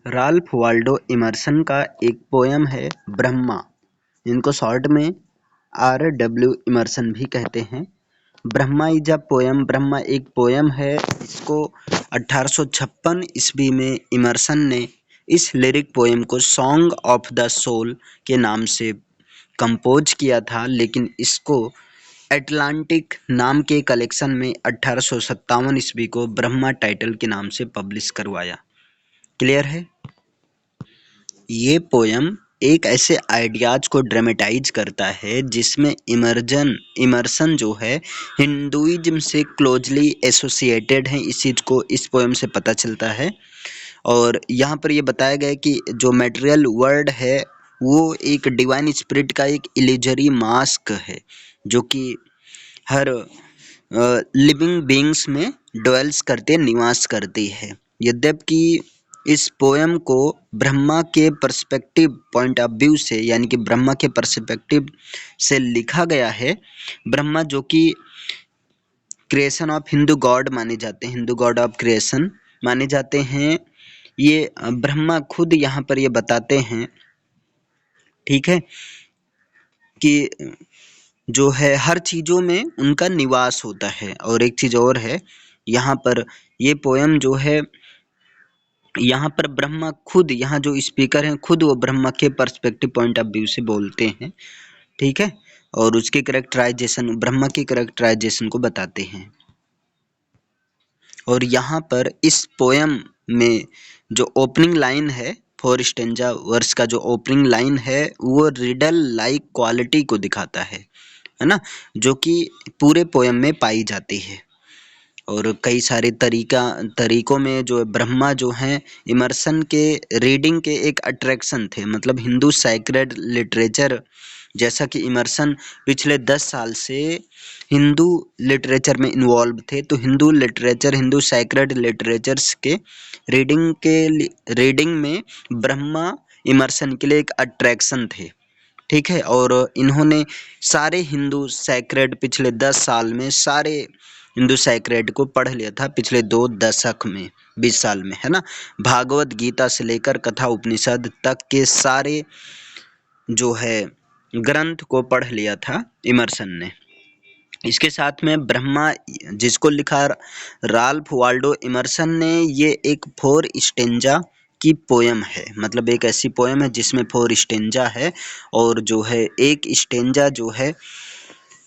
Ralph Waldo immersion का एक poem है ब्रह्मा, इनको शॉर्ट में RW इमर्सन भी कहते हैं। Brahma is a poem, Brahma एक पोयम है। इसको 1856 ईस्वी में इमर्सन ने इस लिरिक पोयम को सॉन्ग ऑफ द सोल के नाम से कंपोज किया था, लेकिन इसको एटलांटिक नाम के कलेक्शन में 1857 ईस्वी को ब्रह्मा टाइटल के नाम से पब्लिश करवाया। क्लियर है? ये पोयम एक ऐसे आइडियाज को ड्रामेटाइज करता है जिसमें इमर्सन जो है हिंदुइज्म से क्लोजली एसोसिएटेड है। इस चीज़ को इस पोयम से पता चलता है। और यहाँ पर ये बताया गया है कि जो मटेरियल वर्ल्ड है वो एक डिवाइन स्पिरिट का एक इल्यूजरी मास्क है, जो कि हर लिविंग बीइंग्स में ड्वेल्स करते निवास करती है। यद्यपि इस पोयम को ब्रह्मा के पर्सपेक्टिव पॉइंट ऑफ व्यू से, यानी कि ब्रह्मा के पर्सपेक्टिव से लिखा गया है। ब्रह्मा जो कि क्रिएशन ऑफ हिंदू गॉड माने जाते हैं, हिंदू गॉड ऑफ क्रिएशन माने जाते हैं। ये ब्रह्मा खुद यहाँ पर ये बताते हैं, ठीक है, कि जो है हर चीज़ों में उनका निवास होता है। और एक चीज़ और है, यहाँ पर ये पोयम जो है, यहाँ पर ब्रह्मा खुद, यहाँ जो स्पीकर हैं खुद वो ब्रह्मा के पर्सपेक्टिव पॉइंट ऑफ व्यू से बोलते हैं, ठीक है, और उसके करेक्टराइजेशन, ब्रह्मा की करेक्टराइजेशन को बताते हैं। और यहाँ पर इस पोयम में जो ओपनिंग लाइन है, 4 स्टेंजा वर्स का जो ओपनिंग लाइन है वो रिडल लाइक क्वालिटी को दिखाता है ना, जो कि पूरे पोयम में पाई जाती है। और कई सारे तरीकों में जो ब्रह्मा जो हैं इमर्सन के रीडिंग के एक अट्रैक्शन थे। मतलब हिंदू सैक्रेड लिटरेचर, जैसा कि इमर्सन पिछले 10 साल से हिंदू लिटरेचर में इन्वॉल्व थे, तो Hindu literature, Hindu sacred literatures के रीडिंग में ब्रह्मा इमर्सन के लिए एक अट्रैक्शन थे, ठीक है। और इन्होंने सारे हिंदू सैक्रेड पिछले 10 साल में सारे हिंदू सैक्रेड को पढ़ लिया था, पिछले 2 दशक में, 20 साल में, है ना। भागवत गीता से लेकर कथा उपनिषद तक के सारे जो है ग्रंथ को पढ़ लिया था इमर्सन ने। इसके साथ में ब्रह्मा जिसको लिखा राल्फ वाल्डो इमर्सन ने, ये एक 4 स्टेंजा की पोयम है। मतलब एक ऐसी पोयम है जिसमें 4 स्टेंजा है, और जो है एक स्टेंजा जो है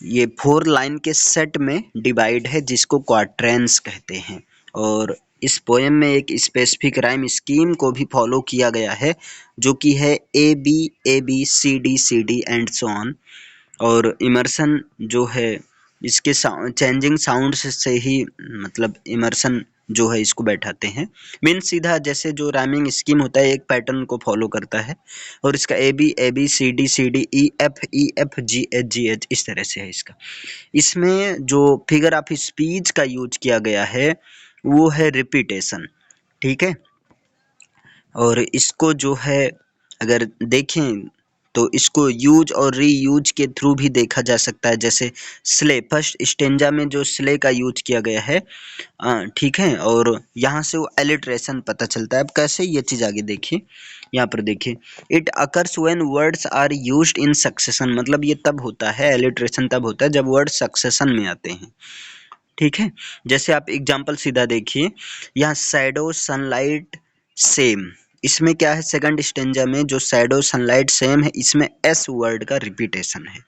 ये 4 लाइन के सेट में डिवाइड है, जिसको क्वाट्रेंस कहते हैं। और इस पोयम में एक स्पेसिफिक राइम स्कीम को भी फॉलो किया गया है, जो कि है AB CD CD and so on. और इमर्सन जो है इसके चेंजिंग साउंड्स से ही, मतलब इमर्सन जो है इसको बैठाते हैं। मीन सीधा जैसे जो राइमिंग स्कीम होता है एक पैटर्न को फॉलो करता है। और इसका AB CD CD EF GH इस तरह से है इसका। इसमें जो फिगर ऑफ स्पीच का यूज किया गया है वो है रिपीटेशन, ठीक है। और इसको जो है अगर देखें तो इसको यूज और रीयूज के थ्रू भी देखा जा सकता है। जैसे स्ले, फर्स्ट स्टेंजा में जो स्ले का यूज किया गया है, ठीक है, और यहाँ से वो एलिट्रेशन पता चलता है। अब कैसे ये चीज़ आगे देखिए, यहाँ पर देखिए, it occurs when words are used in succession. मतलब ये तब होता है, एलिट्रेशन तब होता है जब वर्ड सक्सेशन में आते हैं, ठीक है। जैसे आप एग्जाम्पल सीधा देखिए, यहाँ शैडो सनलाइट सेम, इसमें क्या है, सेकंड स्टेंजा में जो शैडो सनलाइट सेम है इसमें एस वर्ड का रिपीटेशन है,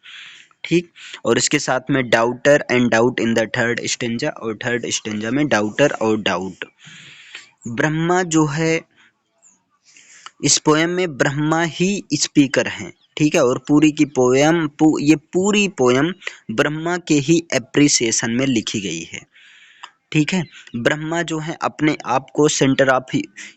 ठीक। और इसके साथ में daughter and doubt in the third stanza, और थर्ड स्टेंजा में डाउटर और डाउट। ब्रह्मा जो है इस पोयम में ब्रह्मा ही स्पीकर हैं, ठीक है। और पूरी की पोयम ये पूरी पोयम ब्रह्मा के ही एप्रिसिएशन में लिखी गई है, ठीक है। ब्रह्मा जो है अपने आप को सेंटर ऑफ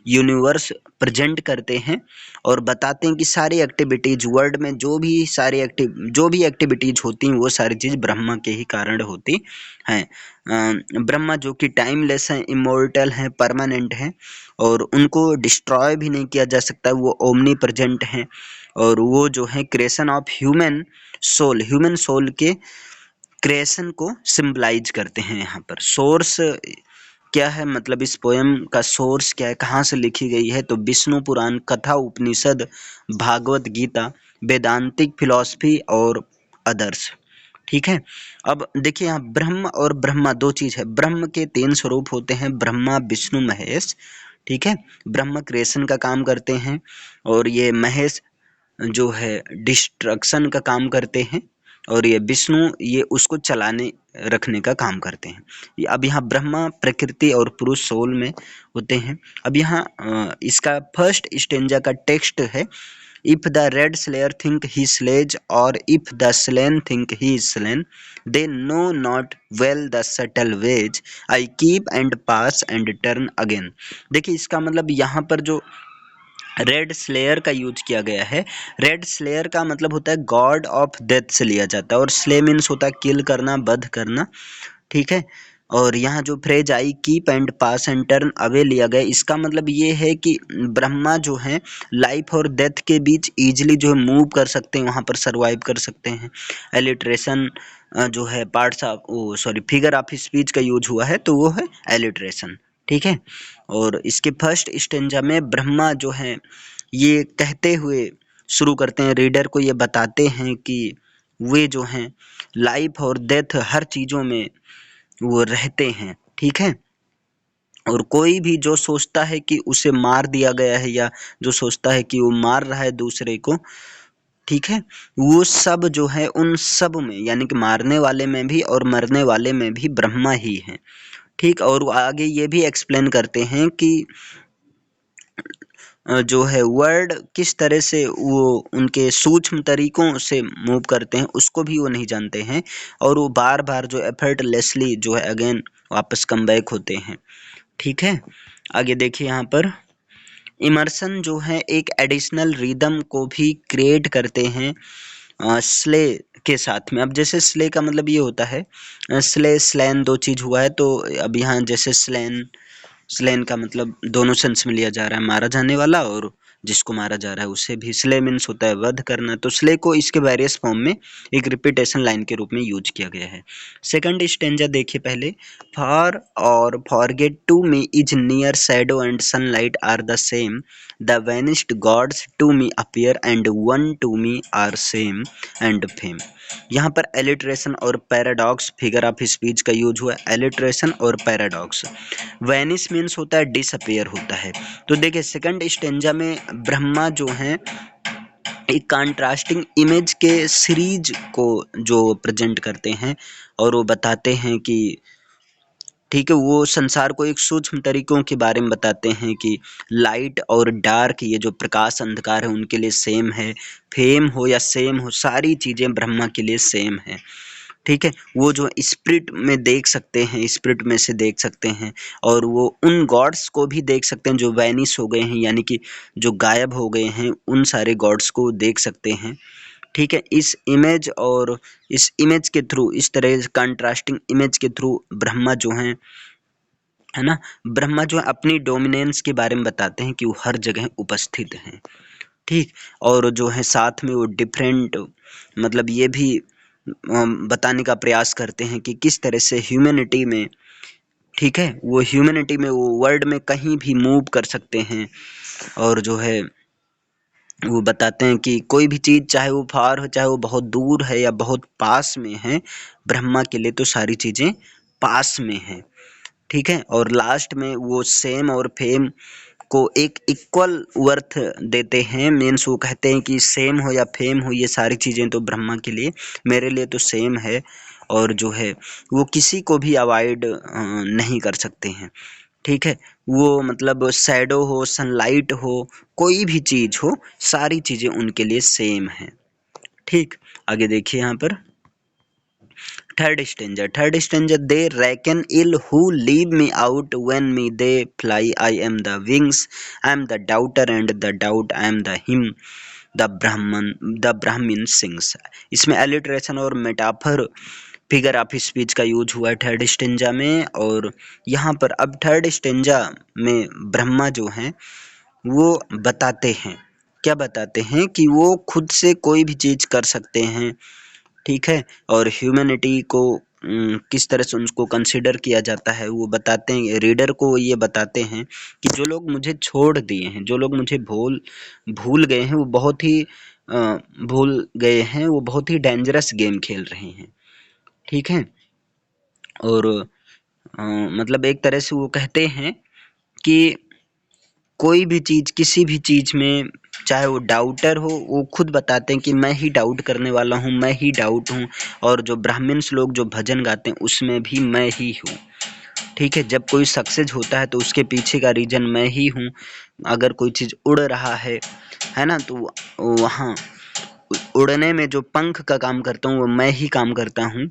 यूनिवर्स प्रेजेंट करते हैं और बताते हैं कि सारी एक्टिविटीज वर्ल्ड में जो भी एक्टिविटीज होती हैं वो सारी चीज़ ब्रह्मा के ही कारण होती हैं। ब्रह्मा जो कि टाइमलेस हैं, इमॉर्टल हैं, परमानेंट हैं, और उनको डिस्ट्रॉय भी नहीं किया जा सकता, वो ओमनी प्रेजेंट हैं। और वो जो है क्रिएशन ऑफ ह्यूमन सोल के क्रिएशन को सिंबलाइज करते हैं। यहाँ पर सोर्स क्या है, मतलब इस पोएम का सोर्स क्या है, कहाँ से लिखी गई है, तो विष्णु पुराण, कथा उपनिषद, भागवत गीता, वेदांतिक फिलॉसफी और अदर्स। ठीक है। अब देखिए यहाँ ब्रह्म और ब्रह्मा दो चीज है। ब्रह्म के तीन स्वरूप होते हैं, ब्रह्मा विष्णु महेश। ठीक है। ब्रह्म क्रिएशन का काम करते हैं और ये महेश जो है डिस्ट्रक्शन का काम करते हैं और ये विष्णु ये उसको चलाने रखने का काम करते हैं। अब यहाँ ब्रह्मा प्रकृति और पुरुष सोल में होते हैं। अब यहाँ इसका फर्स्ट स्टेंजा का टेक्स्ट है, If the red slayer think he slays, or if the slain think he is slain, they know not well the subtle ways I keep and pass and turn again। देखिए इसका मतलब यहाँ पर जो red slayer का use किया गया है, रेड स्लेयर का मतलब होता है गॉड ऑफ डेथ से लिया जाता है और स्ले मीन्स होता है किल करना, वध करना। ठीक है। और यहाँ जो phrase I keep and pass and turn away लिया गया, इसका मतलब ये है कि ब्रह्मा जो है लाइफ और डेथ के बीच इजीली जो है मूव कर सकते हैं, वहाँ पर सर्वाइव कर सकते हैं। एलिट्रेशन जो है parts of oh sorry figure of speech का यूज हुआ है तो वो है एलिट्रेशन। ठीक है। और इसके फर्स्ट स्टेंजा में ब्रह्मा जो है ये कहते हुए शुरू करते हैं, रीडर को ये बताते हैं कि वे जो हैं लाइफ और डेथ हर चीज़ों में वो रहते हैं। ठीक है। और कोई भी जो सोचता है कि उसे मार दिया गया है या जो सोचता है कि वो मार रहा है दूसरे को, ठीक है, वो सब जो है उन सब में यानी कि मारने वाले में भी और मरने वाले में भी ब्रह्मा ही है। ठीक। और वो आगे ये भी एक्सप्लेन करते हैं कि जो है वर्ड किस तरह से वो उनके सूक्ष्म तरीकों से मूव करते हैं उसको भी वो नहीं जानते हैं और वो बार बार जो एफर्टलेसली जो है अगेन वापस कम बैक होते हैं। ठीक है। आगे देखिए यहाँ पर इमर्सन जो है एक एडिशनल रिदम को भी क्रिएट करते हैं स्ले के साथ में। अब जैसे स्ले का मतलब ये होता है स्ले स्लैन दो चीज़ हुआ है, तो अब यहाँ जैसे स्लेन का मतलब दोनों सेंस में लिया जा रहा है, मारा जाने वाला और जिसको मारा जा रहा है उसे भी। स्ले मीन्स होता है वध करना, तो स्ले को इसके वेरियस फॉर्म में एक रिपीटेशन लाइन के रूप में यूज किया गया है। सेकंड स्टेंजा देखिए पहले, far or forget to me is near shadow and sunlight are the same, the vanished gods to me appear and one to me are same and fame. यहाँ पर एलिट्रेशन और paradox figure of speech का use हुआ है, alliteration और paradox. Vanish means होता है disappear होता है। तो देखिए सेकंड स्टेंजा में ब्रह्मा जो हैं एक कंट्रास्टिंग इमेज के सीरीज को जो प्रेजेंट करते हैं और वो बताते हैं कि ठीक है वो संसार को एक सूक्ष्म तरीकों के बारे में बताते हैं कि लाइट और डार्क ये जो प्रकाश अंधकार है उनके लिए सेम है, फेम हो या सेम हो सारी चीज़ें ब्रह्मा के लिए सेम है। ठीक है। वो जो स्पिरिट में देख सकते हैं, स्पिरिट में से देख सकते हैं और वो उन गॉड्स को भी देख सकते हैं जो वैनिश हो गए हैं यानी कि जो गायब हो गए हैं, उन सारे गॉड्स को देख सकते हैं। ठीक है। इस इमेज और इस इमेज के थ्रू, इस तरह कंट्रास्टिंग इमेज के थ्रू ब्रह्मा जो हैं है ना, ब्रह्मा जो है अपनी डोमिनेंस के बारे में बताते हैं कि वो हर जगह उपस्थित हैं। ठीक। और जो है साथ में वो डिफरेंट मतलब ये भी बताने का प्रयास करते हैं कि किस तरह से ह्यूमैनिटी में, ठीक है, वो ह्यूमैनिटी में वो वर्ल्ड में कहीं भी मूव कर सकते हैं और जो है वो बताते हैं कि कोई भी चीज़ चाहे वो फार हो चाहे वो बहुत दूर है या बहुत पास में है, ब्रह्मा के लिए तो सारी चीज़ें पास में हैं। ठीक है। और लास्ट में वो सेम और फेम को एक इक्वल वर्थ देते हैं, मीन्स वो कहते हैं कि सेम हो या फेम हो ये सारी चीज़ें तो ब्रह्मा के लिए मेरे लिए तो सेम है और जो है वो किसी को भी अवॉइड नहीं कर सकते हैं। ठीक है। वो मतलब शैडो हो, सनलाइट हो, कोई भी चीज़ हो, सारी चीज़ें उनके लिए सेम हैं। ठीक। आगे देखिए यहाँ पर third स्टेंजर they reckon ill who leave me out when me they fly, I am the wings, I am the doubter and the doubt I am the him the ब्राह्मण सिंग्स। इसमें एलिट्रेशन और metaphor figure of speech का use हुआ है third stanza में। और यहाँ पर अब थर्ड स्टेंजा में ब्रह्मा जो हैं वो बताते हैं, क्या बताते हैं कि वो खुद से कोई भी चीज़ कर सकते हैं। ठीक है। और ह्यूमैनिटी को किस तरह से उनको कंसिडर किया जाता है, वो बताते हैं, रीडर को ये बताते हैं कि जो लोग मुझे छोड़ दिए हैं, जो लोग मुझे भूल गए हैं, वो बहुत ही भूल गए हैं, वो बहुत ही डेंजरस गेम खेल रहे हैं। ठीक है। और मतलब एक तरह से वो कहते हैं कि कोई भी चीज़, किसी भी चीज़ में, चाहे वो डाउटर हो, वो खुद बताते हैं कि मैं ही डाउट करने वाला हूँ, मैं ही डाउट हूँ। और जो ब्राह्मण्स लोग जो भजन गाते हैं उसमें भी मैं ही हूँ। ठीक है। जब कोई सक्सेस होता है तो उसके पीछे का रीज़न मैं ही हूँ। अगर कोई चीज़ उड़ रहा है ना, तो वहाँ उड़ने में जो पंख का काम करता हूँ वो मैं ही काम करता हूँ।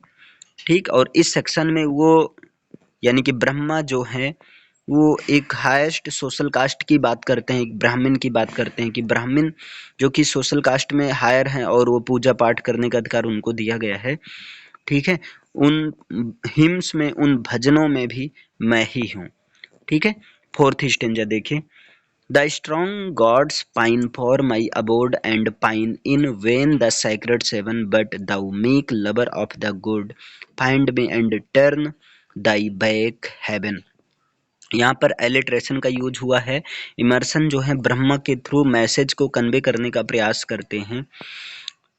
ठीक। और इस सेक्शन में वो यानी कि ब्रह्मा जो है वो एक हाईएस्ट सोशल कास्ट की बात करते हैं, एक ब्राह्मण की बात करते हैं कि ब्राह्मण जो कि सोशल कास्ट में हायर हैं और वो पूजा पाठ करने का अधिकार उनको दिया गया है। ठीक है। उन हिम्स में, उन भजनों में भी मैं ही हूँ। ठीक है। फोर्थ स्टेंजा देखिए। The strong gods pine for my abode and pine in vain the sacred seven, but thou meek lover of the good find me and turn thy back heaven. यहाँ पर एलिट्रेशन का use हुआ है। Immersion जो है ब्रह्मा के through message को convey करने का प्रयास करते हैं।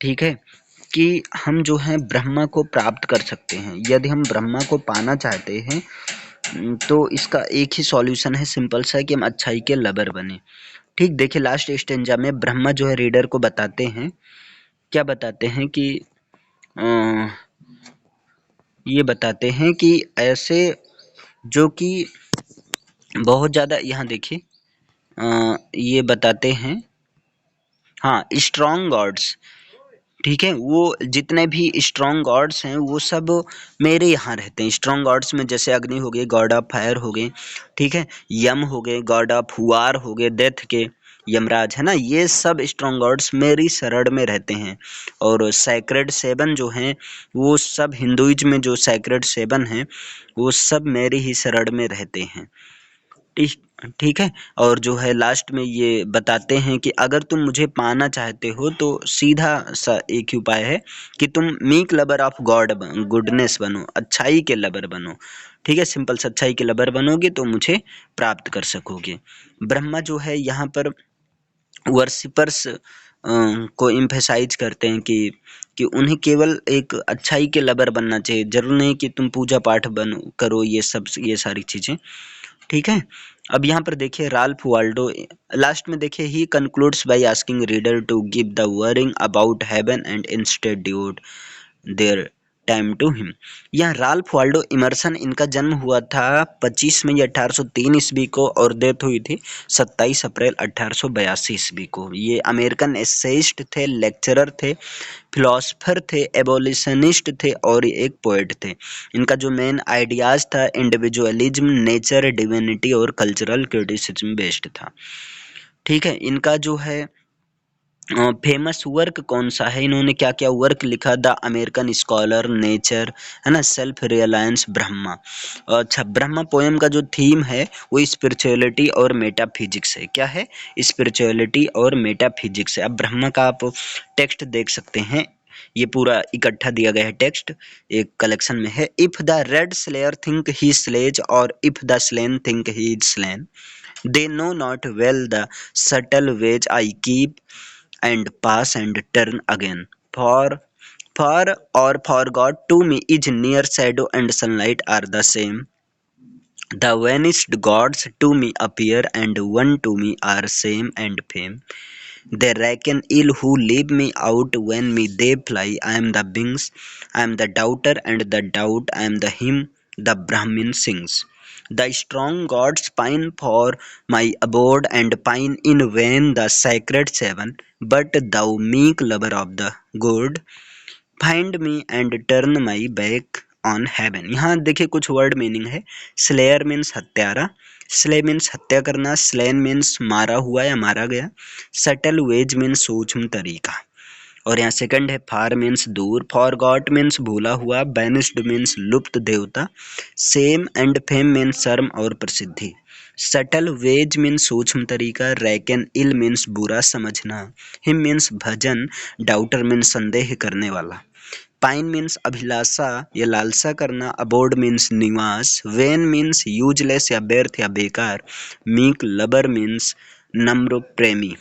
ठीक है। कि हम जो है ब्रह्मा को प्राप्त कर सकते हैं। यदि हम ब्रह्मा को पाना चाहते हैं तो इसका एक ही सॉल्यूशन है, सिंपल सा है कि हम अच्छाई के लबर बने। ठीक। देखिए लास्ट स्टेंजा में ब्रह्मा जो है रीडर को बताते हैं, क्या बताते हैं कि ये बताते हैं कि ऐसे जो कि बहुत ज़्यादा, यहाँ देखिए ये बताते हैं, हाँ, स्ट्रॉन्ग गॉड्स। ठीक है। वो जितने भी स्ट्रॉन्ग गॉड्स हैं वो सब मेरे यहाँ रहते हैं। स्ट्रॉन्ग गॉड्स में जैसे अग्नि हो गए, गॉड ऑफ फायर हो गए। ठीक है। यम हो गए, गॉड ऑफ वार हो गए, डेथ के यमराज है ना, ये सब स्ट्रॉन्ग गॉड्स मेरी शरण में रहते हैं। और सैक्रेड सेवन जो हैं वो सब हिंदुइज्म में जो सैक्रेड सेवन हैं वो सब मेरी ही शरण में रहते हैं। ठीक। ठीक है। और जो है लास्ट में ये बताते हैं कि अगर तुम मुझे पाना चाहते हो तो सीधा सा एक ही उपाय है कि तुम meek lover of God goodness बनो, अच्छाई के लवर बनो। ठीक है। सिंपल से अच्छाई के लवर बनोगे तो मुझे प्राप्त कर सकोगे। ब्रह्मा जो है यहाँ पर वर्शिपर्स को एम्फेसाइज करते हैं कि उन्हें केवल एक अच्छाई के लवर बनना चाहिए। जरूर नहीं कि तुम पूजा पाठ बनो, करो ये सब, ये सारी चीज़ें। ठीक है। अब यहाँ पर देखिए राल्फ वाल्डो लास्ट में देखिए, he concludes by asking reader to give the wording about heaven and instead dude there time to him. यह राल्फ वाल्डो इमर्सन, इनका जन्म हुआ था 25 मई 1803 ईस्वी को और डेथ हुई थी 27 अप्रैल 1882 ईस्वी को। ये अमेरिकन एसेइस्ट थे, लेक्चरर थे, फिलोसफर थे, एबोलिशनिस्ट थे और एक पोएट थे। इनका जो मेन आइडियाज़ था इंडिविजुअलिज्म, नेचर, डिविनिटी और कल्चरल क्रिटिसिज्म बेस्ड था। ठीक है। इनका जो है फेमस वर्क कौन सा है, इन्होंने क्या क्या वर्क लिखा, द अमेरिकन स्कॉलर, नेचर, है ना, सेल्फ रियलायंस, ब्रह्मा। अच्छा, ब्रह्मा पोएम का जो थीम है वो स्पिरिचुअलिटी और मेटाफिजिक्स है। क्या है? स्पिरिचुअलिटी और मेटाफिजिक्स है। अब ब्रह्मा का आप टेक्स्ट देख सकते हैं, ये पूरा इकट्ठा दिया गया है टेक्स्ट, एक कलेक्शन में है। If the red slayer think he slays or if the slain think he is slain, they know not well the subtle ways I keep and pass and turn again. For or for God to me is near shadow and sunlight are the same. The vanished gods to me appear and one to me are same and fame. They reckon ill who leave me out when me they fly. I am the wings, I am the doubter and the doubt, I am the hymn the Brahmin sings. The strong gods pine for my abode and pine in vain the sacred seven, but thou meek lover of the good, find me and turn my back on heaven. यहाँ देखिए कुछ word meaning है। Slayer means हत्यारा, slay means हत्या करना, slain means मारा हुआ या मारा गया, सटल वेज मीन्स सूक्ष्म तरीका। और यहाँ सेकंड है फार मीन्स दूर, फॉर गॉट मीन्स भूला हुआ, बैनिस्ड मीन्स लुप्त देवता, सेम एंड फेम मीन्स शर्म और प्रसिद्धि, सटल वेज मीन्स सूक्ष्म तरीका, रैकन इल मीन्स बुरा समझना, हिम मीन्स भजन, डाउटर मीन्स संदेह करने वाला, पाइन मीन्स अभिलाषा या लालसा करना, अबोर्ड मीन्स निवास, वेन मीन्स यूजलेस या व्यर्थ या बेकार, मीक लबर मीन्स नम्र प्रेमी।